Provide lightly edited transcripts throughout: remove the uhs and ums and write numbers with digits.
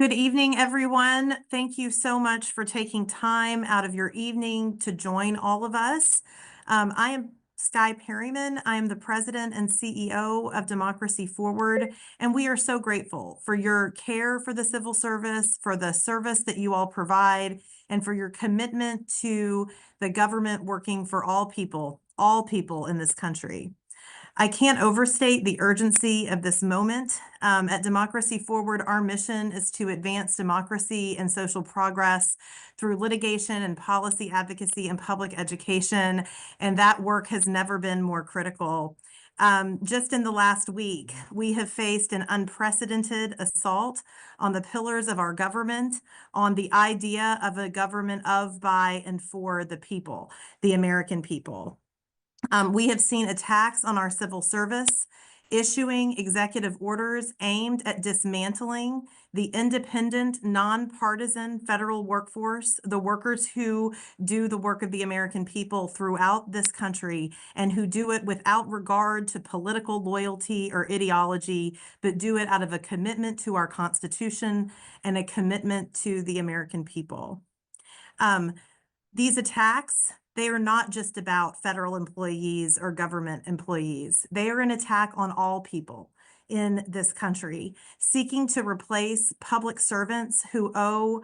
Good evening, everyone. Thank you so much for taking time out of your evening to join all of us. I am Sky Perryman. I am the president and CEO of Democracy Forward, and we are so grateful for your care for the civil service, for the service that you all provide, and for your commitment to the government working for all people in this country. I can't overstate the urgency of this moment. At Democracy Forward, our mission is to advance democracy and social progress through litigation and policy advocacy and public education, and that work has never been more critical. Just in the last week, we have faced an unprecedented assault on the pillars of our government, on the idea of a government of, by, and for the people, the American people. We have seen attacks on our civil service, issuing executive orders aimed at dismantling the independent, nonpartisan federal workforce, the workers who do the work of the American people throughout this country and who do it without regard to political loyalty or ideology, but do it out of a commitment to our Constitution and a commitment to the American people. These attacks, they are not just about federal employees or government employees. They are an attack on all people in this country, seeking to replace public servants who owe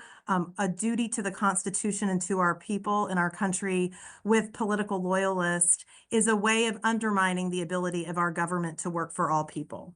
a duty to the Constitution and to our people in our country with political loyalists is a way of undermining the ability of our government to work for all people.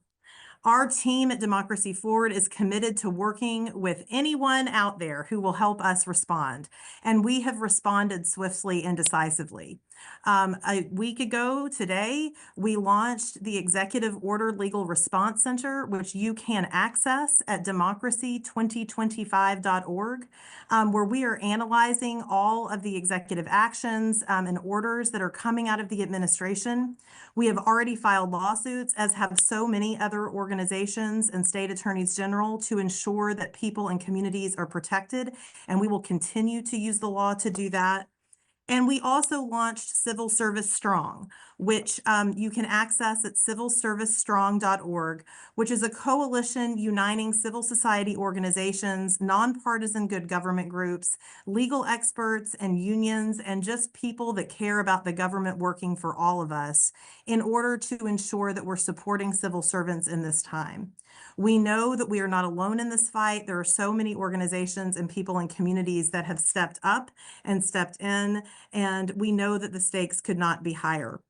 Our team at Democracy Forward is committed to working with anyone out there who will help us respond, and we have responded swiftly and decisively. A week ago today, we launched the Executive Order Legal Response Center, which you can access at democracy2025.org, where we are analyzing all of the executive actions and orders that are coming out of the administration. We have already filed lawsuits, as have so many other organizations and state attorneys general, to ensure that people and communities are protected, and we will continue to use the law to do that. And we also launched Civil Service Strong, which you can access at civilservicestrong.org, which is a coalition uniting civil society organizations, nonpartisan good government groups, legal experts and unions, and just people that care about the government working for all of us in order to ensure that we're supporting civil servants in this time. We know that we are not alone in this fight. There are so many organizations and people and communities that have stepped up and stepped in, and we know that the stakes could not be higher.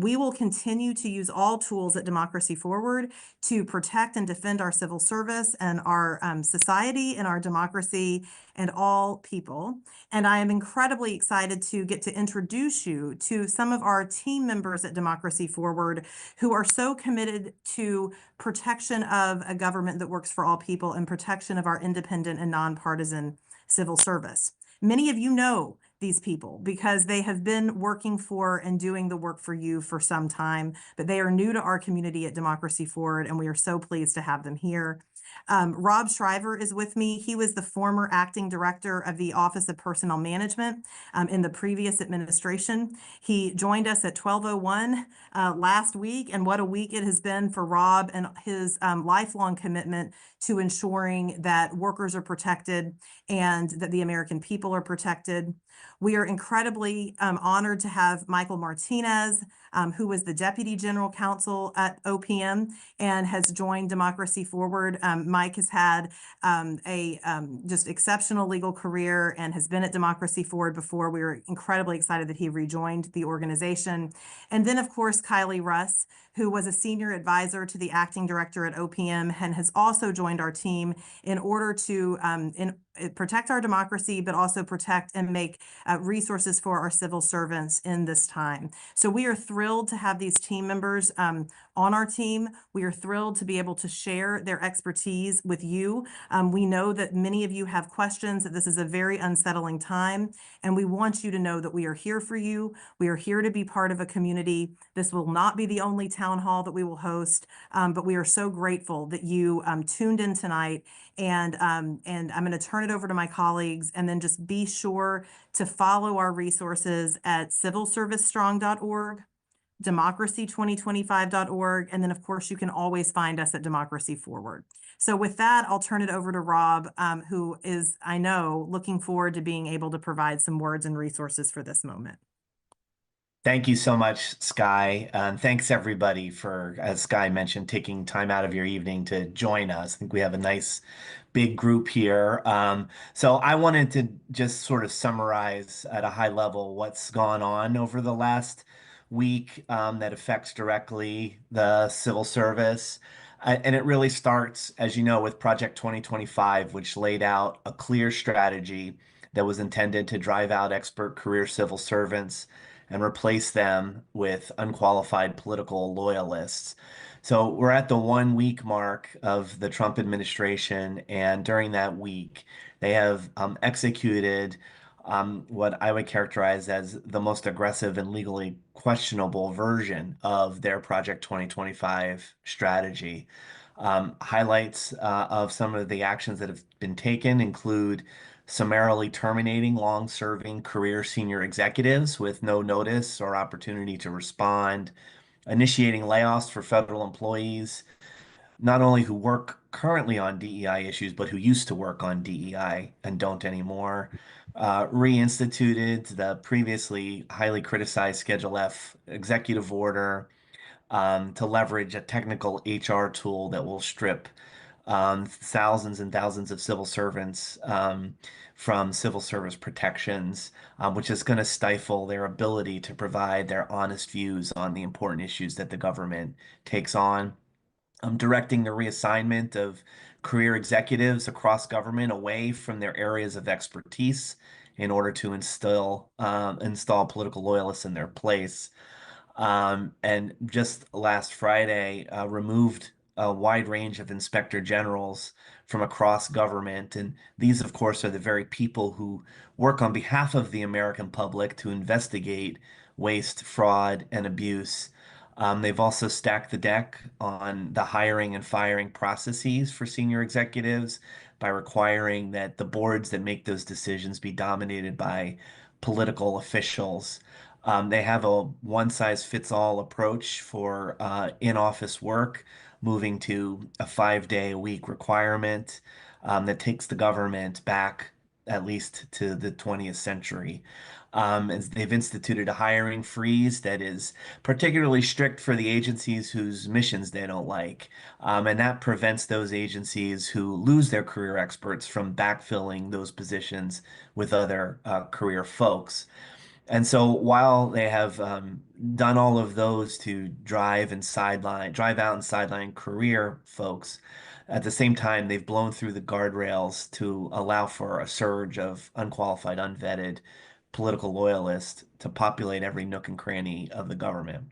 We will continue to use all tools at Democracy Forward to protect and defend our civil service and our society and our democracy and all people. And I am incredibly excited to get to introduce you to some of our team members at Democracy Forward who are so committed to protection of a government that works for all people and protection of our independent and nonpartisan civil service. Many of you know these people because they have been working for and doing the work for you for some time, but they are new to our community at Democracy Forward, and we are so pleased to have them here. Rob Shriver is with me. He was the former acting director of the Office of Personnel Management in the previous administration. He joined us at 12:01 last week, and what a week it has been for Rob and his lifelong commitment to ensuring that workers are protected and that the American people are protected. We are incredibly honored to have Michael Martinez, who was the Deputy General Counsel at OPM and has joined Democracy Forward. Mike has had a just exceptional legal career and has been at Democracy Forward before. We were incredibly excited that he rejoined the organization. And then, of course, Kylie Russ, who was a senior advisor to the acting director at OPM and has also joined our team in order to protect our democracy, but also protect and make resources for our civil servants in this time. So we are thrilled to have these team members on our team. We are thrilled to be able to share their expertise with you. We know that many of you have questions, that this is a very unsettling time, and we want you to know that we are here for you. We are here to be part of a community. This will not be the only town hall that we will host, but we are so grateful that you tuned in tonight. And I'm going to turn it over to my colleagues, and then just be sure to follow our resources at civilservicestrong.org, democracy2025.org. And then, of course, you can always find us at Democracy Forward. So with that, I'll turn it over to Rob, who is, I know, looking forward to being able to provide some words and resources for this moment. Thank you so much, Sky. Thanks everybody for, as Sky mentioned, taking time out of your evening to join us. I think we have a nice big group here. So I wanted to just sort of summarize at a high level what's gone on over the last week that affects directly the civil service. And it really starts, as you know, with Project 2025, which laid out a clear strategy that was intended to drive out expert career civil servants and replace them with unqualified political loyalists. So we're at the 1 week mark of the Trump administration, and during that week, they have executed what I would characterize as the most aggressive and legally questionable version of their Project 2025 strategy. Highlights of some of the actions that have been taken include summarily terminating long-serving career senior executives with no notice or opportunity to respond, initiating layoffs for federal employees, not only who work currently on DEI issues, but who used to work on DEI and don't anymore, reinstituted the previously highly criticized Schedule F executive order to leverage a technical HR tool that will strip thousands and thousands of civil servants from civil service protections, which is going to stifle their ability to provide their honest views on the important issues that the government takes on. Directing the reassignment of career executives across government away from their areas of expertise in order to install political loyalists in their place. And just last Friday, removed a wide range of inspector generals from across government. And these, of course, are the very people who work on behalf of the American public to investigate waste, fraud, and abuse. They've also stacked the deck on the hiring and firing processes for senior executives by requiring that the boards that make those decisions be dominated by political officials. They have a one-size-fits-all approach for in-office work, moving to a 5-day-a-week requirement that takes the government back at least to the 20th century. And they've instituted a hiring freeze that is particularly strict for the agencies whose missions they don't like. And that prevents those agencies who lose their career experts from backfilling those positions with other career folks. And so while they have done all of those to drive out and sideline career folks, at the same time, they've blown through the guardrails to allow for a surge of unqualified, unvetted political loyalists to populate every nook and cranny of the government.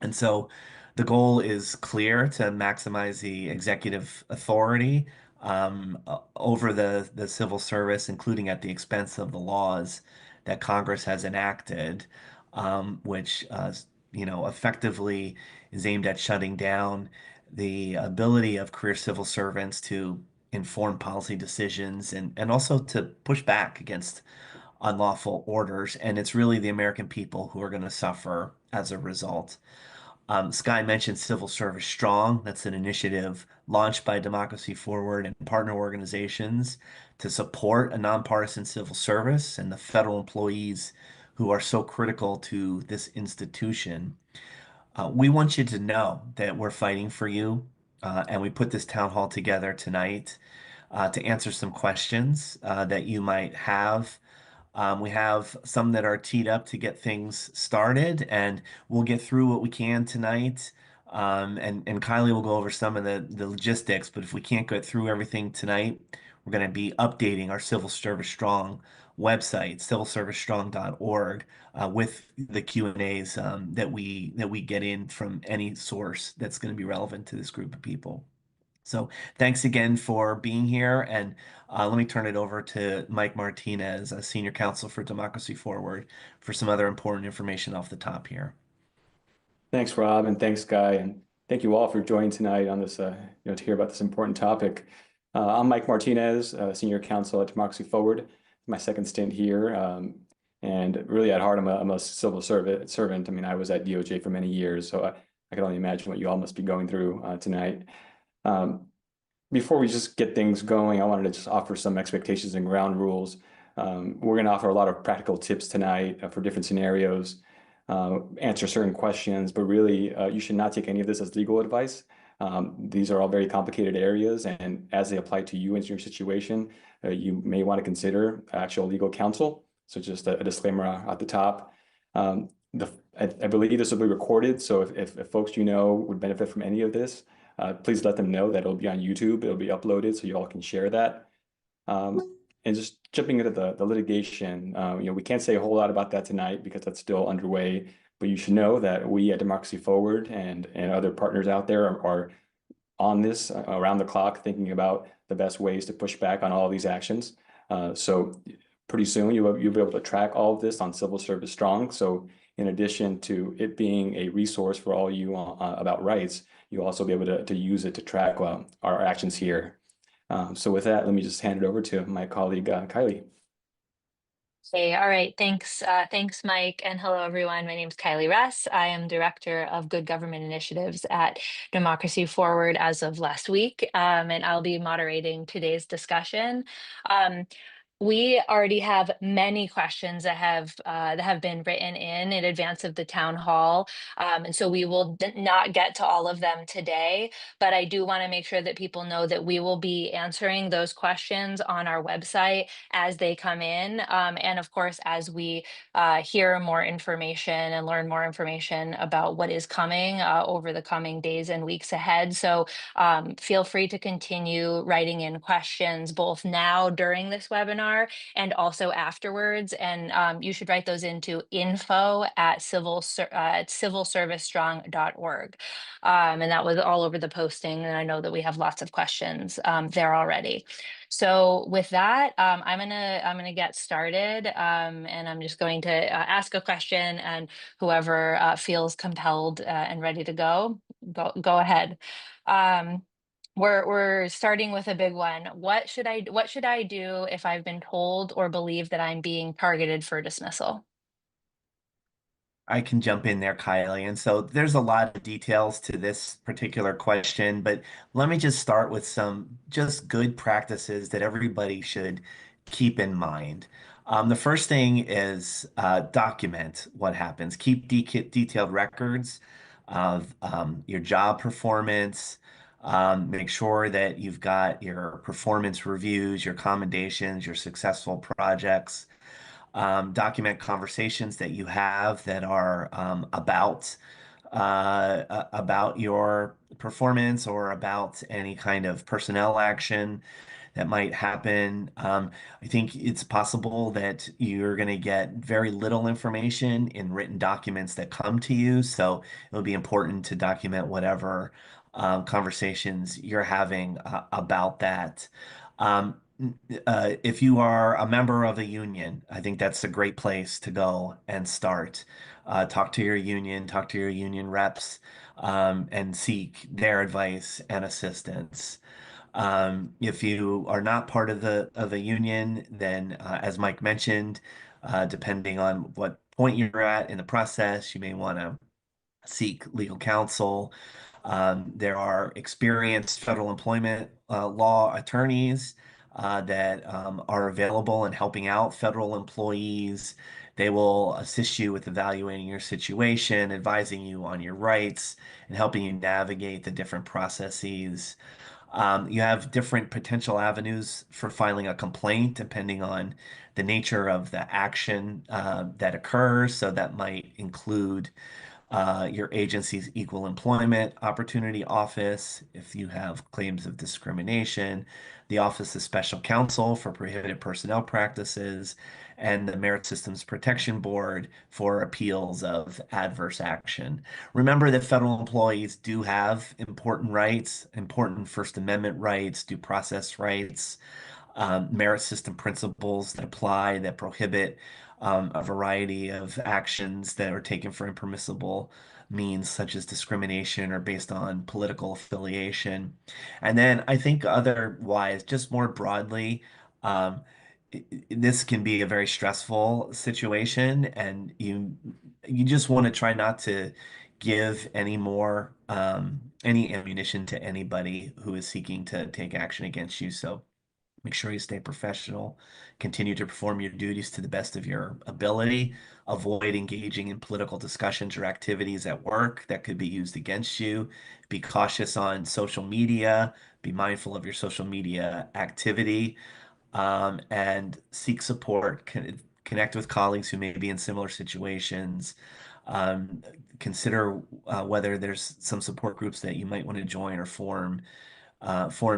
And so the goal is clear to maximize the executive authority over the civil service, including at the expense of the laws that Congress has enacted, which effectively is aimed at shutting down the ability of career civil servants to inform policy decisions and also to push back against unlawful orders. And it's really the American people who are going to suffer as a result. Sky mentioned Civil Service Strong. That's an initiative launched by Democracy Forward and partner organizations to support a nonpartisan civil service and the federal employees who are so critical to this institution. We want you to know that we're fighting for you, and we put this town hall together tonight to answer some questions that you might have. We have some that are teed up to get things started, and we'll get through what we can tonight. And Kylie will go over some of the logistics, but if we can't get through everything tonight, we're going to be updating our Civil Service Strong website, civilservicestrong.org, with the Q&As that we get in from any source that's going to be relevant to this group of people. So thanks again for being here. And let me turn it over to Mike Martinez, a senior counsel for Democracy Forward, for some other important information off the top here. Thanks, Rob, and thanks, Guy, and thank you all for joining tonight on this, to hear about this important topic. I'm Mike Martinez, senior counsel at Democracy Forward. My second stint here. And really at heart, I'm a civil servant. I mean, I was at DOJ for many years, so I can only imagine what you all must be going through tonight. Um, Before we just get things going, I wanted to just offer some expectations and ground rules. We're going to offer a lot of practical tips tonight for different scenarios, answer certain questions, but really, you should not take any of this as legal advice. These are all very complicated areas, and as they apply to you and your situation, you may want to consider actual legal counsel. So just a disclaimer at the top. Um, I believe this will be recorded, so if folks you know would benefit from any of this, please let them know that it'll be on YouTube. It'll be uploaded so you all can share that. And just jumping into the litigation, we can't say a whole lot about that tonight because that's still underway. But you should know that we at Democracy Forward and other partners out there are on this around the clock, thinking about the best ways to push back on all of these actions. So pretty soon you'll be able to track all of this on Civil Service Strong. So in addition to it being a resource for all you about rights, you'll also be able to use it to track our actions here. So with that, let me just hand it over to my colleague, Kylie. Hey, all right. Thanks. Thanks, Mike. And hello, everyone. My name is Kylie Russ. I am Director of Good Government Initiatives at Democracy Forward as of last week, and I'll be moderating today's discussion. We already have many questions that have been written in advance of the town hall, and so we will not get to all of them today. But I do want to make sure that people know that we will be answering those questions on our website as they come in, and of course, as we hear more information and learn more information about what is coming over the coming days and weeks ahead. So feel free to continue writing in questions both now during this webinar and also afterwards. And you should write those into info@civilservicestrong.org. And that was all over the posting. And I know that we have lots of questions there already. So with that, I'm gonna get started, and I'm just going to ask a question, and whoever feels compelled and ready to go ahead. We're starting with a big one. What should I do if I've been told or believe that I'm being targeted for dismissal? I can jump in there, Kylie. And so there's a lot of details to this particular question, but let me just start with some just good practices that everybody should keep in mind. The first thing is document what happens. Keep detailed records of your job performance. Make sure that you've got your performance reviews, your commendations, your successful projects. Document conversations that you have that are about your performance or about any kind of personnel action that might happen. I think it's possible that you're going to get very little information in written documents that come to you. So it'll be important to document whatever conversations you're having about that. Um, if you are a member of a union, I think that's a great place to go and start. Talk to your union, talk to your union reps, and seek their advice and assistance. If you are not part of a union, then as Mike mentioned, depending on what point you're at in the process, you may want to seek legal counsel. There are experienced federal employment law attorneys that are available and helping out federal employees. They will assist you with evaluating your situation, advising you on your rights, and helping you navigate the different processes. You have different potential avenues for filing a complaint depending on the nature of the action that occurs. So that might include your agency's equal employment opportunity office, if you have claims of discrimination, the Office of Special Counsel for prohibited personnel practices, and the Merit Systems Protection Board for appeals of adverse action. Remember that federal employees do have important rights, important First Amendment rights, due process rights, merit system principles that apply that prohibit a variety of actions that are taken for impermissible means, such as discrimination or based on political affiliation. And then I think otherwise, just more broadly, um, this can be a very stressful situation, and you just want to try not to give any more any ammunition to anybody who is seeking to take action against you. So make sure you stay professional, continue to perform your duties to the best of your ability, avoid engaging in political discussions or activities at work that could be used against you. Be cautious on social media, be mindful of your social media activity, and seek support. Connect with colleagues who may be in similar situations. Um, Consider whether there's some support groups that you might want to join or form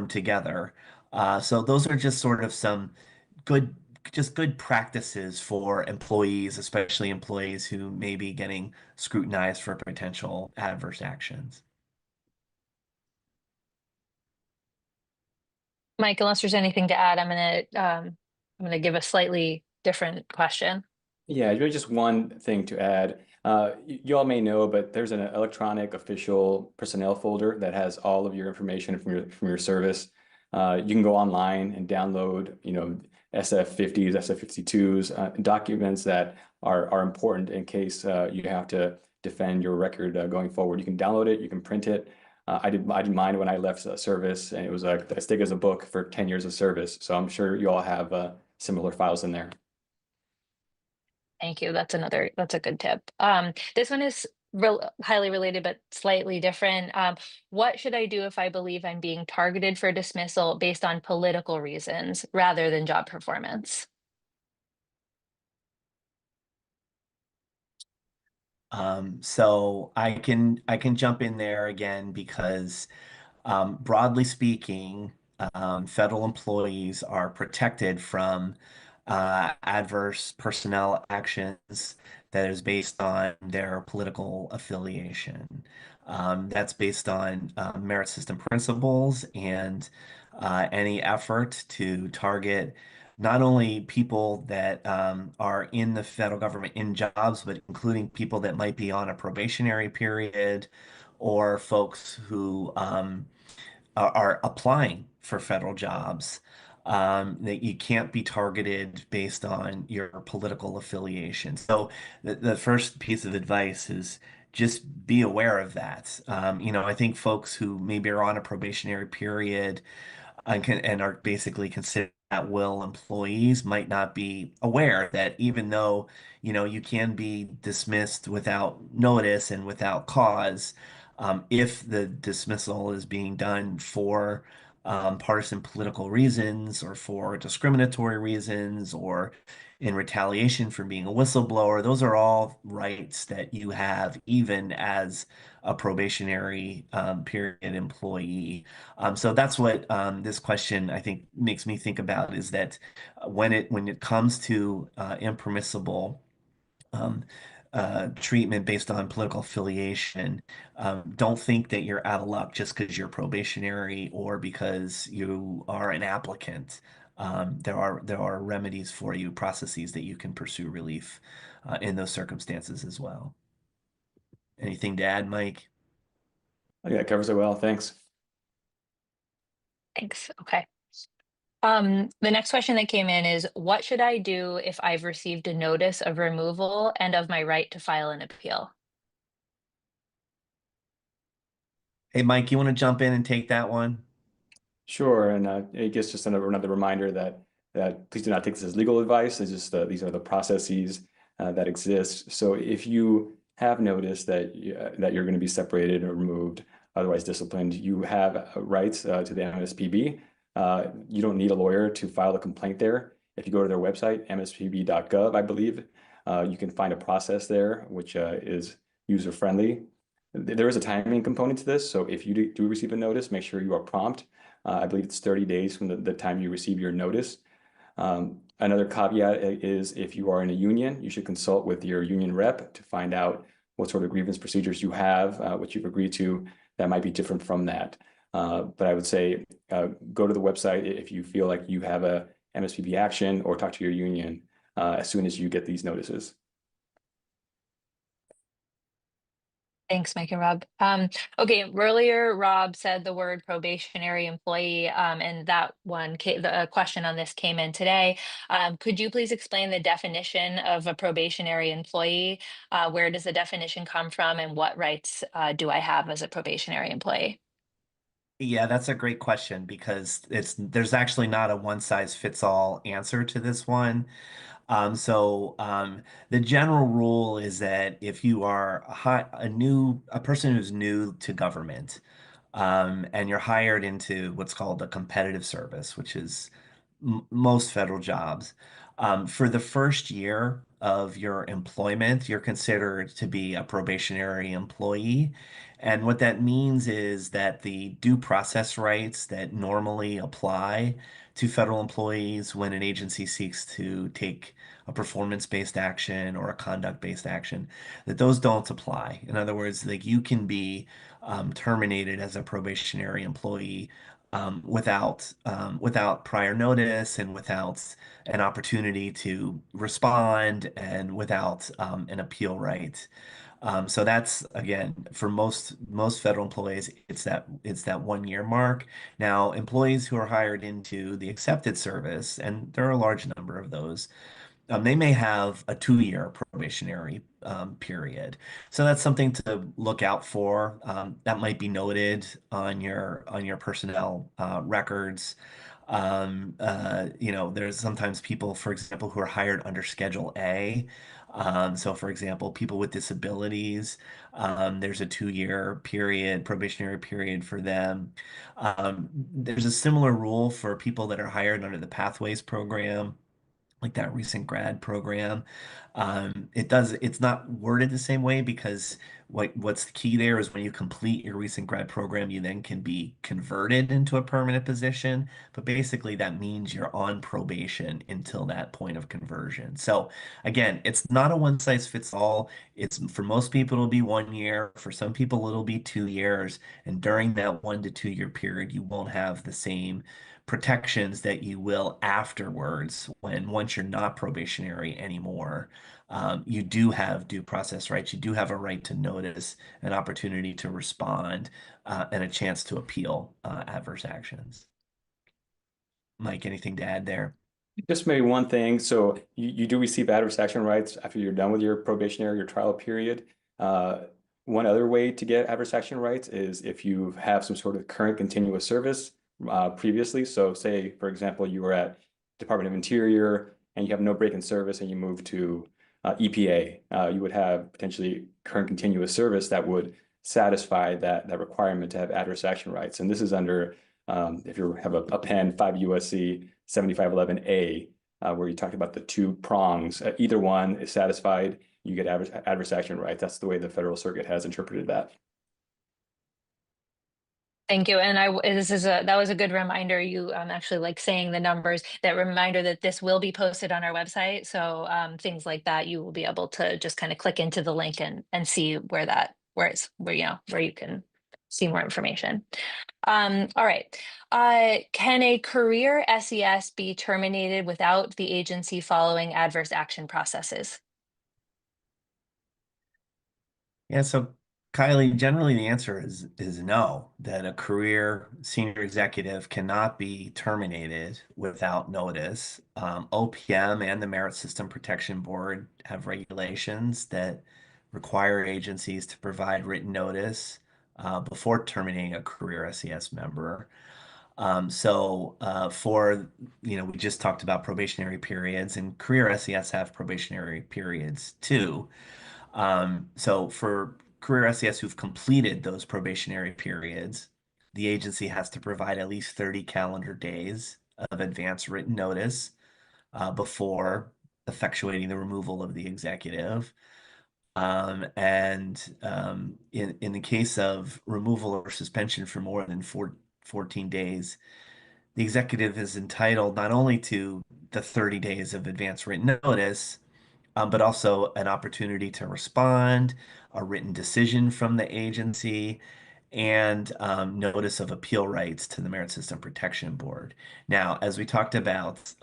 together. So those are just sort of some good, just good practices for employees, especially employees who may be getting scrutinized for potential adverse actions. Mike, unless there's anything to add, I'm gonna give a slightly different question. Yeah, really just one thing to add. You all may know, but there's an electronic official personnel folder that has all of your information from your service. You can go online and download, SF50s, SF52s, documents that are important in case you have to defend your record going forward. You can download it, you can print it. I did mine when I left service, and it was as thick as a book for 10 years of service. So I'm sure you all have similar files in there. Thank you. That's a good tip. This one is highly related, but slightly different. What should I do if I believe I'm being targeted for dismissal based on political reasons rather than job performance? So I can jump in there again because broadly speaking, federal employees are protected from adverse personnel actions that is based on their political affiliation. That's based on merit system principles and any effort to target not only people that are in the federal government in jobs, but including people that might be on a probationary period or folks who are applying for federal jobs. That you can't be targeted based on your political affiliation. So the first piece of advice is just be aware of that. I think folks who maybe are on a probationary period and are basically considered at will employees might not be aware that even though you can be dismissed without notice and without cause, if the dismissal is being done for partisan political reasons or for discriminatory reasons or in retaliation for being a whistleblower, those are all rights that you have even as a probationary period employee. So that's what this question I think makes me think about is that when it comes to impermissible um, treatment based on political affiliation, don't think that you're out of luck just because you're probationary or because you are an applicant. There are remedies for you, processes that you can pursue relief in those circumstances as well. Anything to add, Mike? Yeah, it covers it well. Thanks. Thanks. Okay. The next question that came in is, what should I do if I've received a notice of removal and of my right to file an appeal? Hey, Mike, you want to jump in and take that one? Sure, and I guess just another reminder that please do not take this as legal advice. It's just these are the processes that exist. So if you have noticed that you're going to be separated or removed, otherwise disciplined, you have rights to the MSPB. You don't need a lawyer to file a complaint there. If you go to their website, mspb.gov, I believe, you can find a process there which is user-friendly. There is a timing component to this, so if you do receive a notice, make sure you are prompt. I believe it's 30 days from the time you receive your notice. Another caveat is if you are in a union, you should consult with your union rep to find out what sort of grievance procedures you have, what you've agreed to that might be different from that. But I would say go to the website if you feel like you have a MSPB action, or talk to your union as soon as you get these notices. Thanks, Mike and Rob. Okay, earlier Rob said the word probationary employee, and that one, the question on this came in today. Could you please explain the definition of a probationary employee? Where does the definition come from, and what rights do I have as a probationary employee? Yeah, that's a great question because there's actually not a one size fits all answer to this one. The general rule is that if you are a person who's new to government, and you're hired into what's called a competitive service, which is most federal jobs, for the first year of your employment, you're considered to be a probationary employee. And what that means is that the due process rights that normally apply to federal employees when an agency seeks to take a performance-based action or a conduct-based action, that those don't apply. In other words, like you can be terminated as a probationary employee without prior notice and without an opportunity to respond and without an appeal right. So that's again for most federal employees, it's that 1 year mark. Now, employees who are hired into the accepted service, and there are a large number of those, they may have a 2 year probationary period. So that's something to look out for. That might be noted on your personnel records. There's sometimes people, for example, who are hired under Schedule A. So, for example, people with disabilities, there's a 2 year period, probationary period for them. There's a similar rule for people that are hired under the Pathways program, like that recent grad program. It's not worded the same way because what's the key there is when you complete your recent grad program, you then can be converted into a permanent position. But basically, that means you're on probation until that point of conversion. So again, it's not a one size fits all. It's for most people, it'll be 1 year. For some people, it'll be 2 years. And during that 1 to 2 year period, you won't have the same protections that you will afterwards when once you're not probationary anymore. You do have due process rights. You do have a right to notice, an opportunity to respond, and a chance to appeal adverse actions. Mike, anything to add there? Just maybe one thing. So you do receive adverse action rights after you're done with your probationary or trial period. One other way to get adverse action rights is if you have some sort of current continuous service previously. So say, for example, you were at Department of Interior and you have no break in service and you move to EPA, you would have potentially current continuous service that would satisfy that requirement to have adverse action rights. And this is under, if you have a pen, 5 USC 7511A, where you talked about the two prongs. Either one is satisfied, you get adverse action rights. That's the way the Federal Circuit has interpreted that. Thank you. And that was a good reminder. You actually like saying the numbers, that reminder that this will be posted on our website. So things like that, you will be able to just kind of click into the link and see where you can see more information. All right. Can a career SES be terminated without the agency following adverse action processes? Yeah, so Kylie, generally the answer is no, that a career senior executive cannot be terminated without notice. OPM and the Merit System Protection Board have regulations that require agencies to provide written notice before terminating a career SES member. We just talked about probationary periods, and career SES have probationary periods too. So for career SES who've completed those probationary periods, the agency has to provide at least 30 calendar days of advance written notice before effectuating the removal of the executive. In the case of removal or suspension for more than 14 days, the executive is entitled not only to the 30 days of advance written notice, but also an opportunity to respond, a written decision from the agency, and notice of appeal rights to the Merit System Protection Board. Now, as we talked about,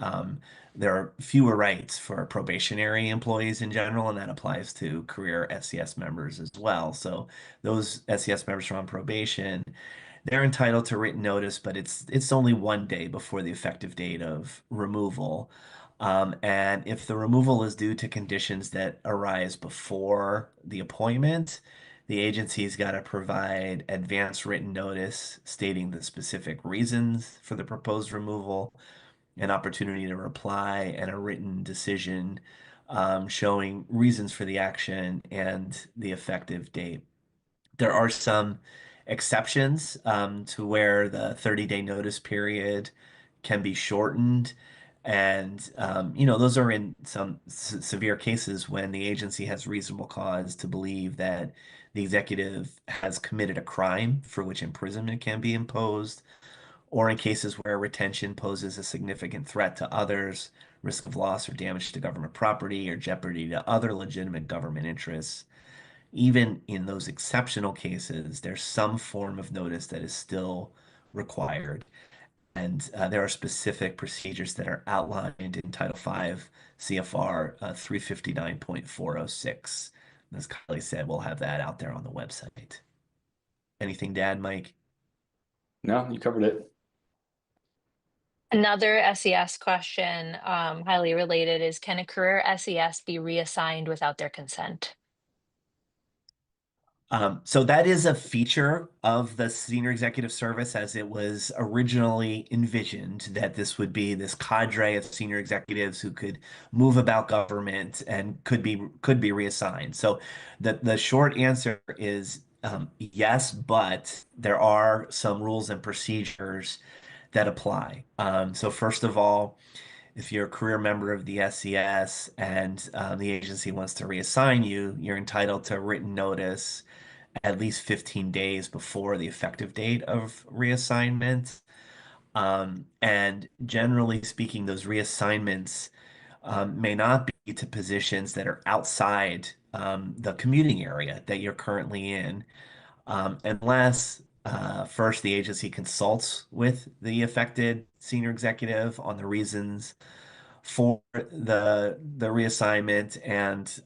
there are fewer rights for probationary employees in general, and that applies to career SES members as well. So those SES members who are on probation, they're entitled to written notice, but it's only 1 day before the effective date of removal. And if the removal is due to conditions that arise before the appointment, the agency's got to provide advance written notice stating the specific reasons for the proposed removal, an opportunity to reply, and a written decision showing reasons for the action and the effective date. There are some exceptions to where the 30-day notice period can be shortened. And, those are in some severe cases when the agency has reasonable cause to believe that the executive has committed a crime for which imprisonment can be imposed, or in cases where retention poses a significant threat to others, risk of loss or damage to government property, or jeopardy to other legitimate government interests. Even in those exceptional cases, there's some form of notice that is still required. And there are specific procedures that are outlined in Title V CFR 359.406. As Kylie said, we'll have that out there on the website. Anything to add, Mike? No, you covered it. Another SES question, highly related, is can a career SES be reassigned without their consent? So that is a feature of the senior executive service as it was originally envisioned, that this would be this cadre of senior executives who could move about government and could be reassigned. So the short answer is yes, but there are some rules and procedures that apply. So first of all, if you're a career member of the SES and the agency wants to reassign you, you're entitled to written notice at least 15 days before the effective date of reassignment. And generally speaking, those reassignments may not be to positions that are outside the commuting area that you're currently in, unless first the agency consults with the affected senior executive on the reasons for the reassignment and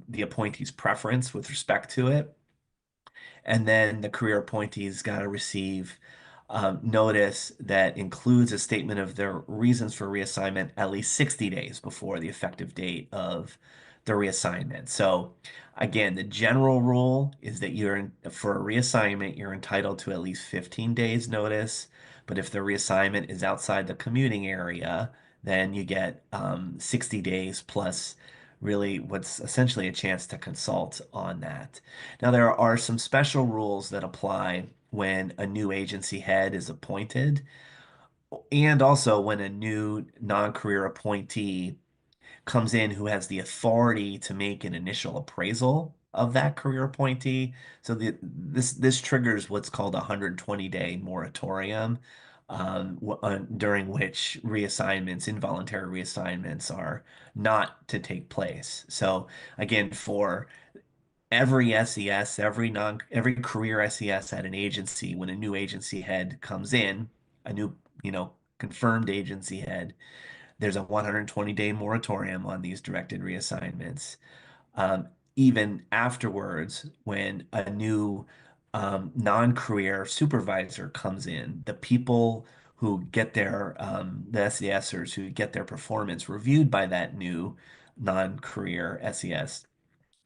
the appointee's preference with respect to it. And then the career appointee's got to receive notice that includes a statement of their reasons for reassignment at least 60 days before the effective date of the reassignment. So again, the general rule is that for a reassignment, you're entitled to at least 15 days notice. But if the reassignment is outside the commuting area, then you get 60 days plus really what's essentially a chance to consult on that. Now, there are some special rules that apply when a new agency head is appointed, and also when a new non-career appointee comes in who has the authority to make an initial appraisal of that career appointee. So this triggers what's called a 120-day moratorium, during which reassignments, involuntary reassignments, are not to take place. So again, for every SES, every career SES at an agency, when a new agency head comes in, a new, confirmed agency head, there's a 120-day moratorium on these directed reassignments. Even afterwards, when a new non-career supervisor comes in, the people who get the SESers who get their performance reviewed by that new non-career SES,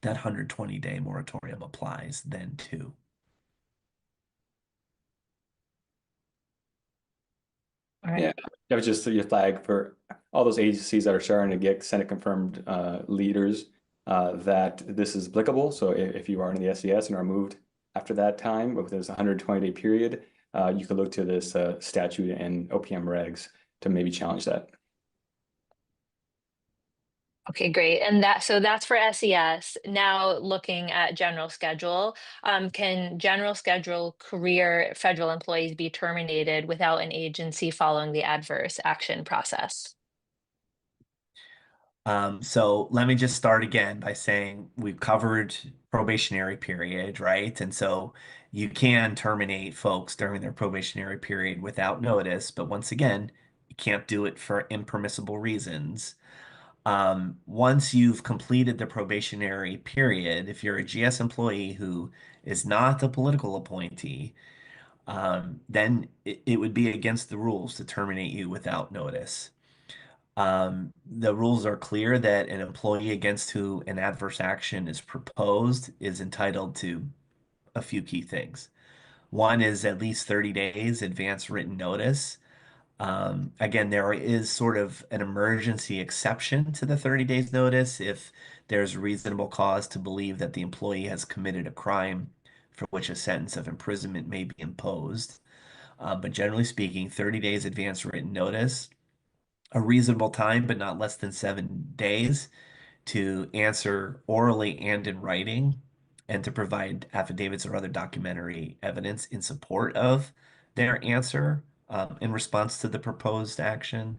that 120-day moratorium applies then too. All right. Yeah, that was just your flag for all those agencies that are starting to get Senate confirmed leaders that this is applicable. So if you are in the SES and are moved after that time, with this 120-day period, you can look to this statute and OPM regs to maybe challenge that. Okay, great. And that's for SES. Now looking at general schedule, can general schedule career federal employees be terminated without an agency following the adverse action process? So let me just start again by saying we've covered probationary period, right? And so you can terminate folks during their probationary period without notice, but once again, you can't do it for impermissible reasons. Once you've completed the probationary period, if you're a GS employee who is not a political appointee, then it would be against the rules to terminate you without notice. The rules are clear that an employee against who an adverse action is proposed is entitled to a few key things. One is at least 30 days advance written notice. Again, there is sort of an emergency exception to the 30 days notice if there's reasonable cause to believe that the employee has committed a crime for which a sentence of imprisonment may be imposed. But generally speaking, 30 days advance written notice, a reasonable time, but not less than 7 days to answer orally and in writing, and to provide affidavits or other documentary evidence in support of their answer in response to the proposed action.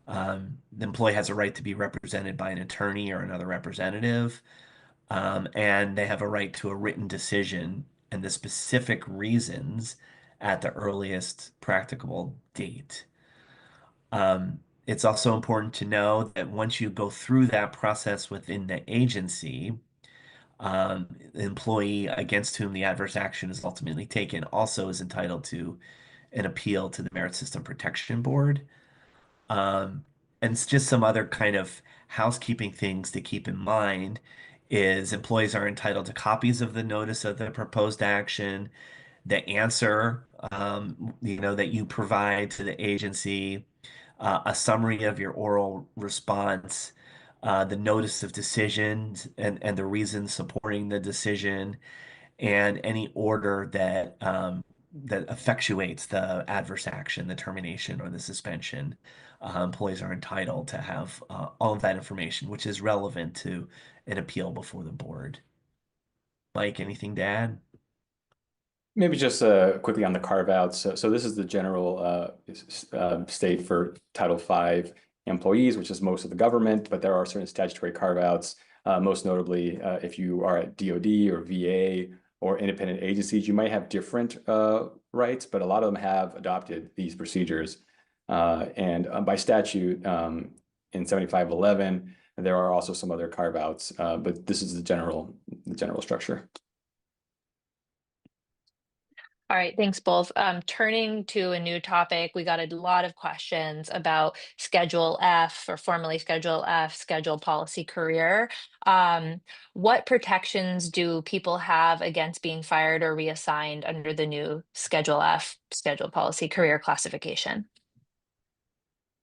The employee has a right to be represented by an attorney or another representative, and they have a right to a written decision and the specific reasons at the earliest practicable date. It's also important to know that once you go through that process within the agency, the employee against whom the adverse action is ultimately taken also is entitled to an appeal to the Merit System Protection Board. And it's just some other kind of housekeeping things to keep in mind is employees are entitled to copies of the notice of the proposed action, the answer, that you provide to the agency, a summary of your oral response, the notice of decisions and the reasons supporting the decision, and any order that effectuates the adverse action, the termination or the suspension. Employees are entitled to have all of that information, which is relevant to an appeal before the board. Mike, anything to add? Maybe just quickly on the carve outs. So this is the general state for Title V employees, which is most of the government, but there are certain statutory carve outs. Most notably, if you are at DoD or VA or independent agencies, you might have different rights, but a lot of them have adopted these procedures. And by statute, in 7511, there are also some other carve outs, but this is the general structure. All right, thanks both. Turning to a new topic, we got a lot of questions about Schedule F, or formerly Schedule F, Schedule Policy Career. What protections do people have against being fired or reassigned under the new Schedule F, Schedule Policy Career classification?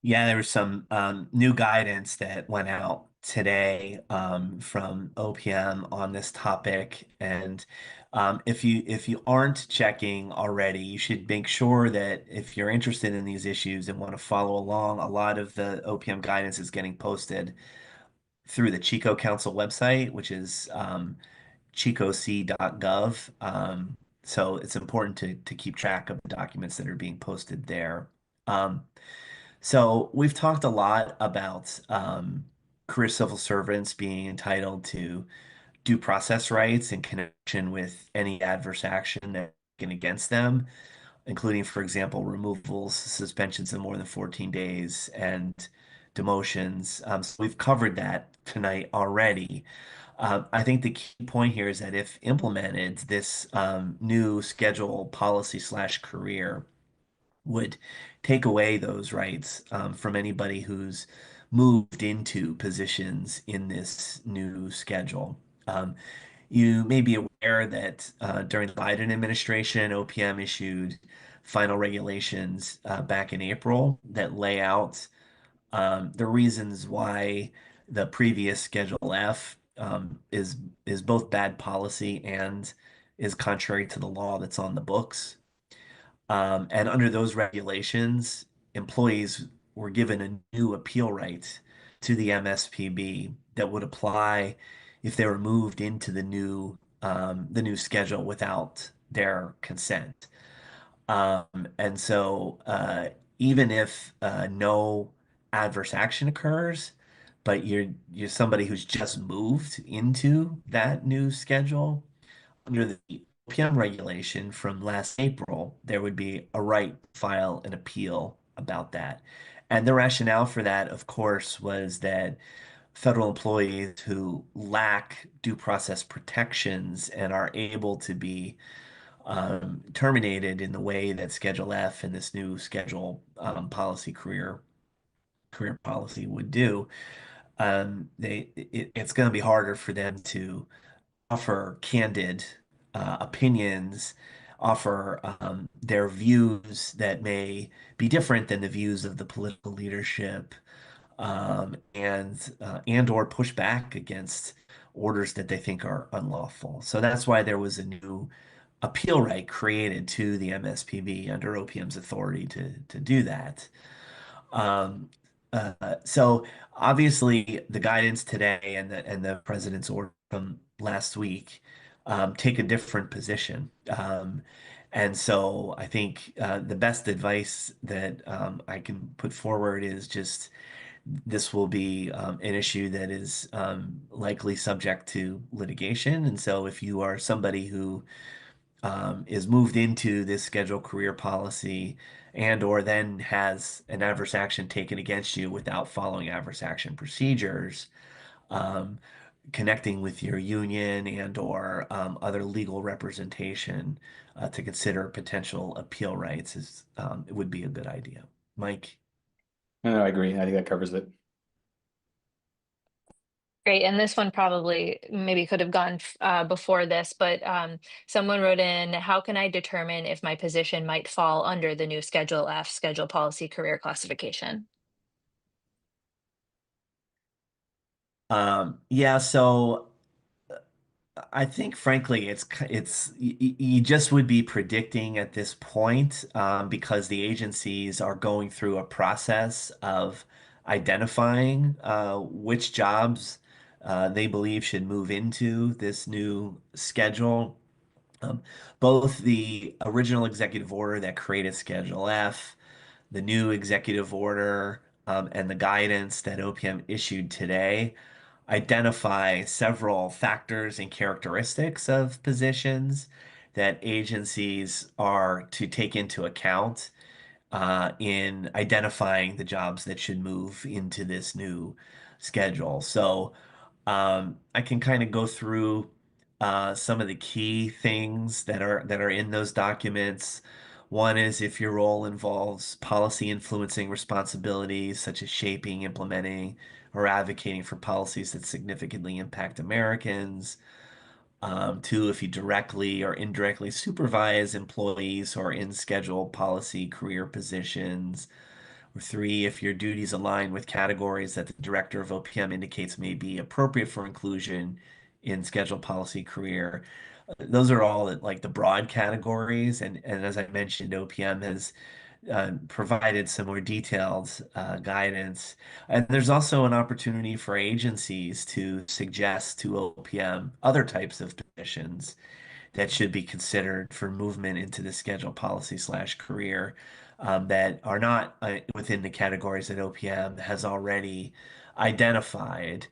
Yeah, there was some new guidance that went out today from OPM on this topic, and if you aren't checking already, you should make sure that if you're interested in these issues and want to follow along, a lot of the OPM guidance is getting posted through the Chico Council website, which is chicoc.gov. So it's important to keep track of the documents that are being posted there. So we've talked a lot about career civil servants being entitled to due process rights in connection with any adverse action that's taken against them, including, for example, removals, suspensions of more than 14 days, and demotions. So we've covered that tonight already. I think the key point here is that if implemented, this new schedule policy slash career would take away those rights from anybody who's moved into positions in this new schedule. You may be aware that during the Biden administration, OPM issued final regulations back in April that lay out the reasons why the previous Schedule F is both bad policy and is contrary to the law that's on the books. And under those regulations, employees were given a new appeal right to the MSPB that would apply if they were moved into the new schedule without their consent. And so even if no adverse action occurs, but you're somebody who's just moved into that new schedule, under the OPM regulation from last April, there would be a right to file an appeal about that. And the rationale for that, of course, was that federal employees who lack due process protections and are able to be terminated in the way that Schedule F and this new schedule policy career policy would do, it's going to be harder for them to offer candid opinions, offer their views that may be different than the views of the political leadership, and or push back against orders that they think are unlawful. So that's why there was a new appeal right created to the MSPB under OPM's authority to do that. Um, so obviously the guidance today and the president's order from last week take a different position. And so I think the best advice that I can put forward is just this will be an issue that is likely subject to litigation. And so if you are somebody who is moved into this scheduled career policy and or then has an adverse action taken against you without following adverse action procedures, um, connecting with your union and or other legal representation to consider potential appeal rights is it would be a good idea. Mike? No, I agree. I think that covers it. Great, and this one probably maybe could have gone before this, but someone wrote in, how can I determine if my position might fall under the new Schedule F, Schedule Policy Career Classification? Yeah, so I think frankly you just would be predicting at this point because the agencies are going through a process of identifying which jobs they believe should move into this new schedule. Um, Both the original executive order that created Schedule F, the new executive order, and the guidance that OPM issued today identify several factors and characteristics of positions that agencies are to take into account in identifying the jobs that should move into this new schedule. So I can kind of go through some of the key things that are in those documents. One is if your role involves policy influencing responsibilities such as shaping, implementing, or advocating for policies that significantly impact Americans. Two, if you directly or indirectly supervise employees who are in scheduled policy career positions. Or three, if your duties align with categories that the director of OPM indicates may be appropriate for inclusion in scheduled policy career. Those are all like the broad categories. And as I mentioned, OPM has provided some more detailed guidance. And there's also an opportunity for agencies to suggest to OPM other types of positions that should be considered for movement into the scheduled policy slash career that are not within the categories that OPM has already identified.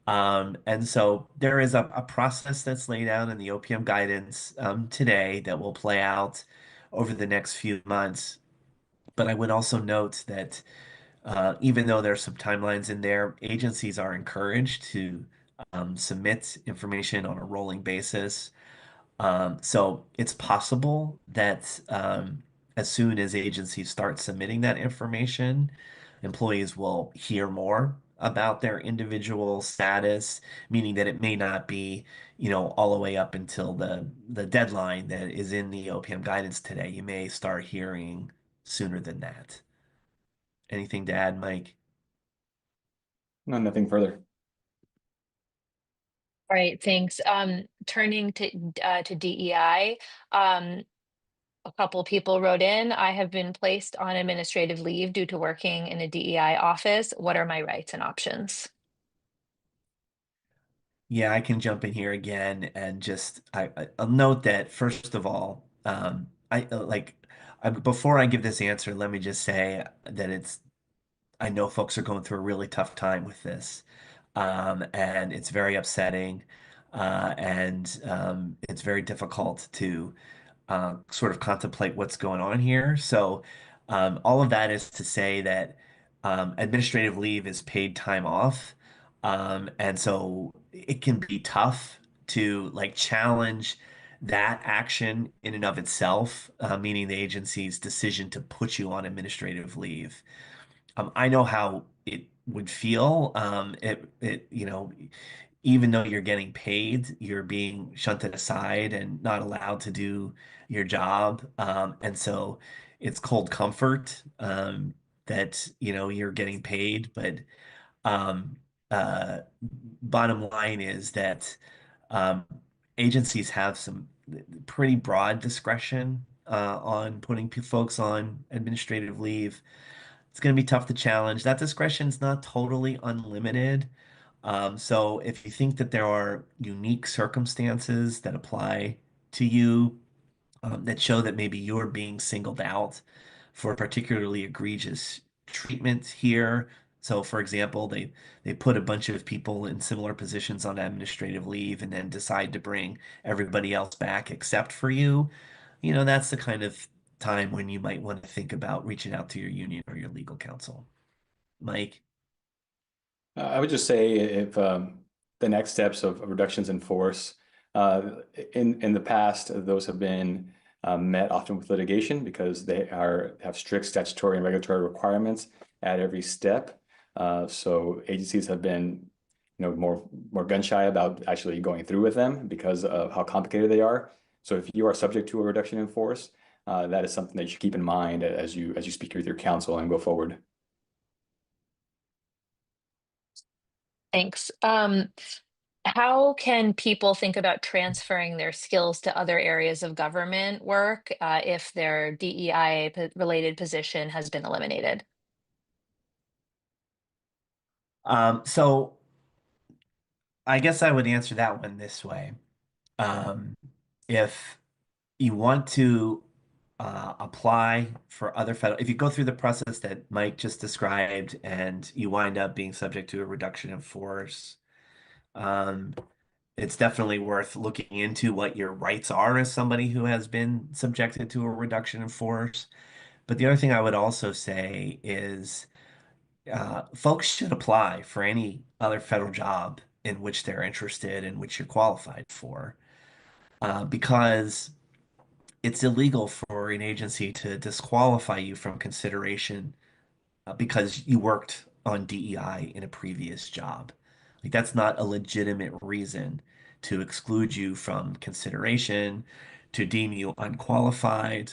And so there is a process that's laid out in the OPM guidance today that will play out over the next few months. But I would also note that even though there's some timelines in there, agencies are encouraged to submit information on a rolling basis. So it's possible that as soon as agencies start submitting that information, employees will hear more about their individual status, meaning that it may not be, all the way up until the deadline that is in the OPM guidance today. You may start hearing sooner than that. Anything to add, Mike? No, nothing further. All right, thanks. Turning to DEI, a couple people wrote in, I have been placed on administrative leave due to working in a DEI office. What are my rights and options? Yeah, I can jump in here again and just I'll note that first of all, before I give this answer, let me just say that I know folks are going through a really tough time with this, and it's very upsetting. and it's very difficult to sort of contemplate what's going on here. So, all of that is to say that administrative leave is paid time off. And so it can be tough to like challenge that action in and of itself, meaning the agency's decision to put you on administrative leave. I know how it would feel. Even though you're getting paid, you're being shunted aside and not allowed to do your job. And so it's cold comfort that, you're getting paid. But um, uh, bottom line is that um, agencies have some pretty broad discretion on putting folks on administrative leave. It's going to be tough to challenge. That discretion's not totally unlimited. So if you think that there are unique circumstances that apply to you that show that maybe you're being singled out for particularly egregious treatment here. So, for example, they put a bunch of people in similar positions on administrative leave and then decide to bring everybody else back except for you. That's the kind of time when you might want to think about reaching out to your union or your legal counsel. Mike? I would just say if the next steps of reductions in force, in the past, those have been met often with litigation because they have strict statutory and regulatory requirements at every step. So agencies have been, more gun shy about actually going through with them because of how complicated they are. So if you are subject to a reduction in force, that is something that you should keep in mind as you speak with your counsel and go forward. Thanks. How can people think about transferring their skills to other areas of government work if their DEI related position has been eliminated? So I guess I would answer that one this way. If you want to apply for other federal, if you go through the process that Mike just described and you wind up being subject to a reduction in force, um, it's definitely worth looking into what your rights are as somebody who has been subjected to a reduction in force. But the other thing I would also say is folks should apply for any other federal job in which they're interested in which you're qualified for, because it's illegal for an agency to disqualify you from consideration because you worked on DEI in a previous job. Like that's not a legitimate reason to exclude you from consideration, to deem you unqualified,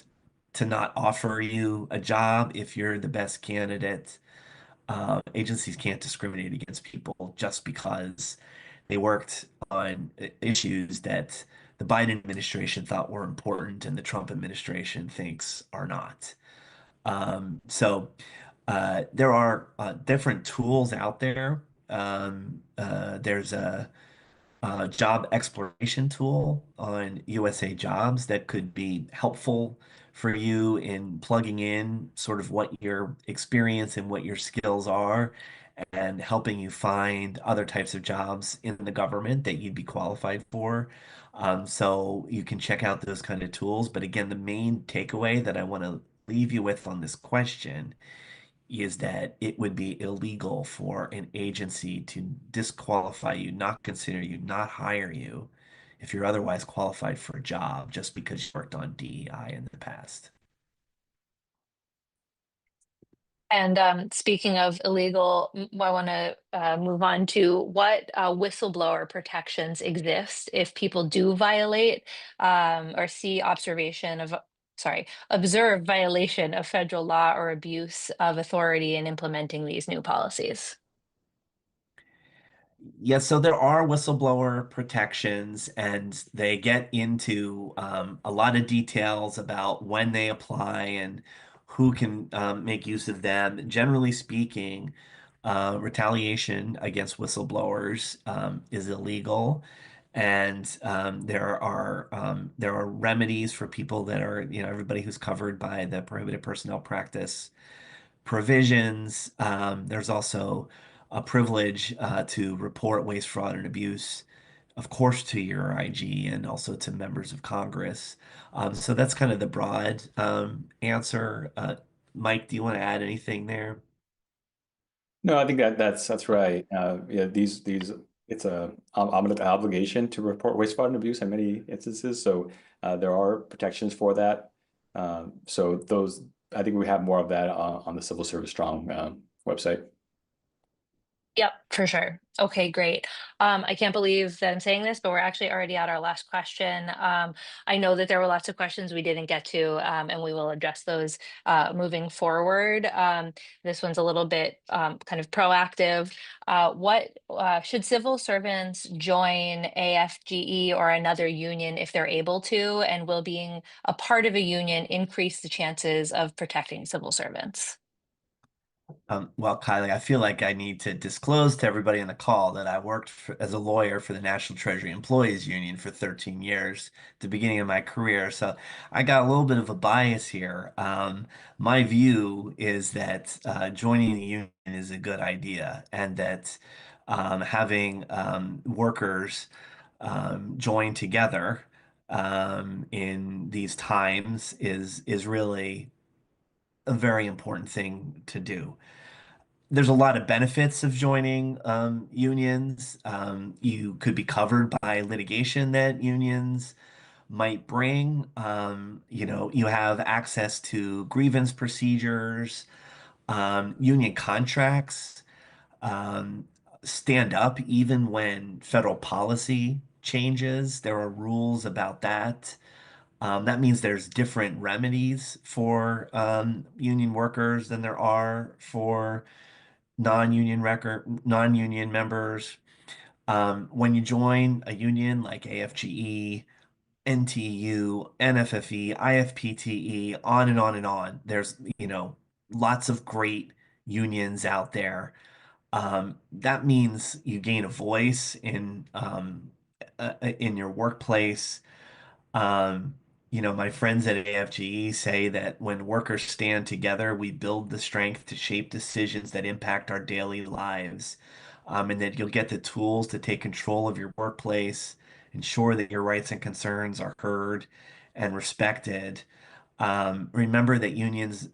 to not offer you a job if you're the best candidate. Agencies can't discriminate against people just because they worked on issues that the Biden administration thought were important and the Trump administration thinks are not. So there are different tools out there. There's a job exploration tool on USA Jobs that could be helpful for you in plugging in sort of what your experience and what your skills are and helping you find other types of jobs in the government that you'd be qualified for. So you can check out those kind of tools. But again, the main takeaway that I want to leave you with on this question is that it would be illegal for an agency to disqualify you, not consider you, not hire you if you're otherwise qualified for a job just because you worked on DEI in the past. And speaking of illegal, I want to move on to what whistleblower protections exist if people do violate or see observe violation of federal law or abuse of authority in implementing these new policies. Yes, so there are whistleblower protections, and they get into a lot of details about when they apply and who can make use of them. Generally speaking, retaliation against whistleblowers is illegal, and there are remedies for people that are, everybody who's covered by the prohibited personnel practice provisions. There's also a privilege to report waste, fraud, and abuse of course, to your IG and also to members of Congress. So that's kind of the broad answer. Mike, do you want to add anything there? No, I think that's right. Yeah, these it's a obligation to report wastewater and abuse in many instances. So there are protections for that. So those, I think we have more of that on the Civil Service Strong website. Yep, for sure. Okay, great. I can't believe that I'm saying this, but we're actually already at our last question. I know that there were lots of questions we didn't get to, and we will address those moving forward. This one's a little bit kind of proactive. What should civil servants join AFGE or another union if they're able to? And will being a part of a union increase the chances of protecting civil servants? Well, Kylie, I feel like I need to disclose to everybody on the call that I worked as a lawyer for the National Treasury Employees Union for 13 years at the beginning of my career. So I got a little bit of a bias here. My view is that joining the union is a good idea, and that having workers join together in these times is really a very important thing to do. There's a lot of benefits of joining unions. You could be covered by litigation that unions might bring. You have access to grievance procedures, union contracts, um, stand up even when federal policy changes. There are rules about that. That means there's different remedies for union workers than there are for non-union members. When you join a union like AFGE, NTU, NFFE, IFPTE, on and on and on, there's, lots of great unions out there. That means you gain a voice in your workplace. Um, my friends at AFGE say that when workers stand together, we build the strength to shape decisions that impact our daily lives. And that you'll get the tools to take control of your workplace, ensure that your rights and concerns are heard and respected. Remember that unions,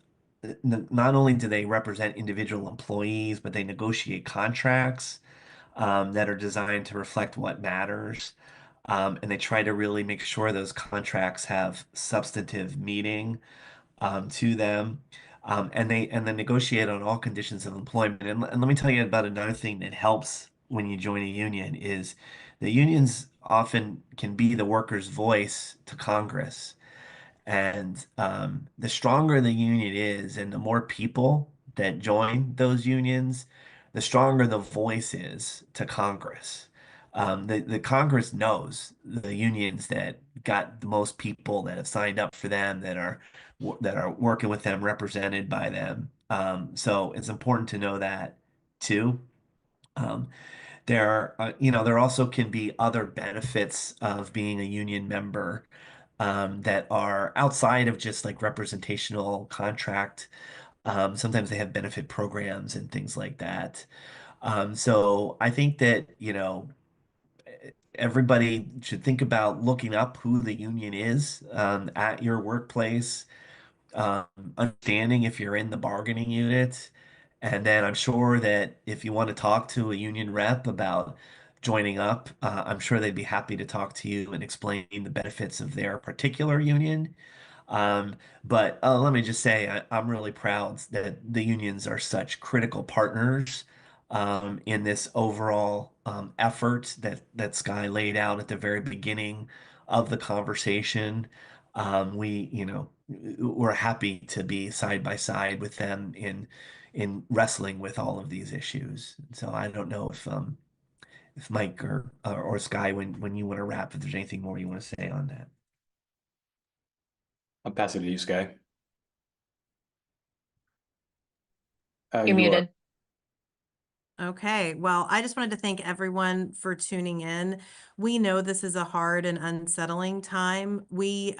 not only do they represent individual employees, but they negotiate contracts that are designed to reflect what matters. And they try to really make sure those contracts have substantive meaning to them. And they negotiate on all conditions of employment. And let me tell you about another thing that helps when you join a union is the unions often can be the workers' voice to Congress. And the stronger the union is, and the more people that join those unions, the stronger the voice is to Congress. The Congress knows the unions that got the most people that have signed up for them, that are working with them, represented by them. So it's important to know that too. Um, there also can be other benefits of being a union member that are outside of just like representational contract. Sometimes they have benefit programs and things like that. So I think that, everybody should think about looking up who the union is at your workplace, um, understanding if you're in the bargaining unit. And then I'm sure that if you want to talk to a union rep about joining up, I'm sure they'd be happy to talk to you and explain the benefits of their particular union. But let me just say, I'm really proud that the unions are such critical partners in this overall effort that Sky laid out at the very beginning of the conversation. We're happy to be side by side with them in wrestling with all of these issues. So I don't know if Mike or Sky, when you want to wrap, if there's anything more you want to say on that. I'll pass it to you, Sky. You're You are. muted. Okay, well, I just wanted to thank everyone for tuning in. We know this is a hard and unsettling time. We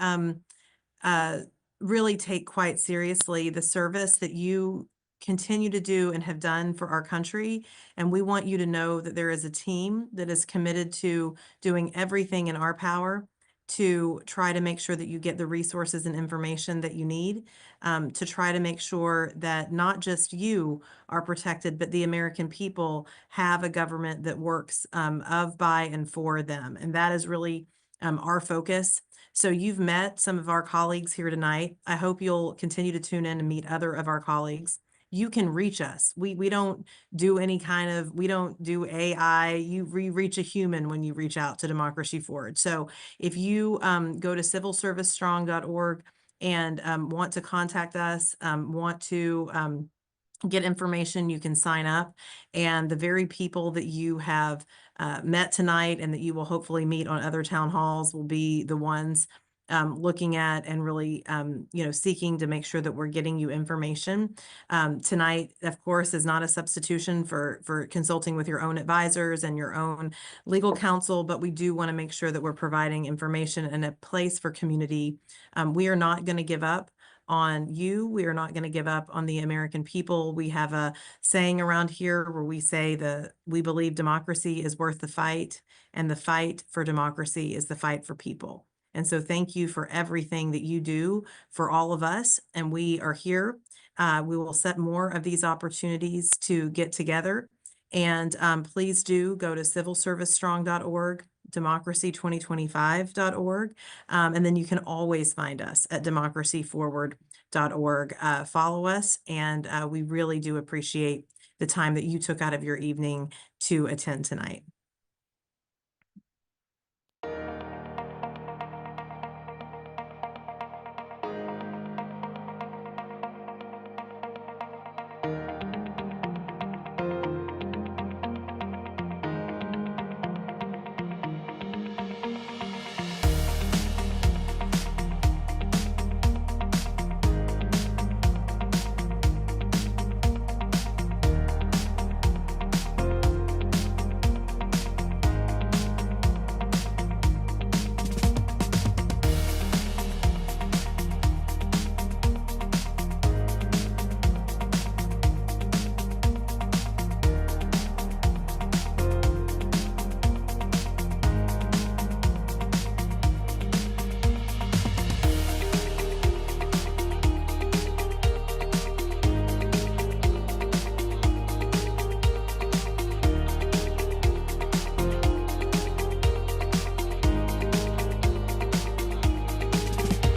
really take quite seriously the service that you continue to do and have done for our country. And we want you to know that there is a team that is committed to doing everything in our power to try to make sure that you get the resources and information that you need, to try to make sure that not just you are protected, but the American people have a government that works of, by, and for them. And that is really our focus. So you've met some of our colleagues here tonight. I hope you'll continue to tune in and meet other of our colleagues. You can reach us. We don't do any kind of, we don't do AI. You reach a human when you reach out to Democracy Forward. So if you go to civilservicestrong.org and want to contact us, want to get information, you can sign up. And the very people that you have met tonight and that you will hopefully meet on other town halls will be the ones looking at and really, seeking to make sure that we're getting you information. Tonight, of course, is not a substitution for consulting with your own advisors and your own legal counsel, but we do want to make sure that we're providing information and a place for community. We are not going to give up on you. We are not going to give up on the American people. We have a saying around here where we say we believe democracy is worth the fight, and the fight for democracy is the fight for people. And so thank you for everything that you do for all of us. And we are here. We will set more of these opportunities to get together. And please do go to civilservicestrong.org, democracy2025.org. And then you can always find us at democracyforward.org. Follow us. And we really do appreciate the time that you took out of your evening to attend tonight.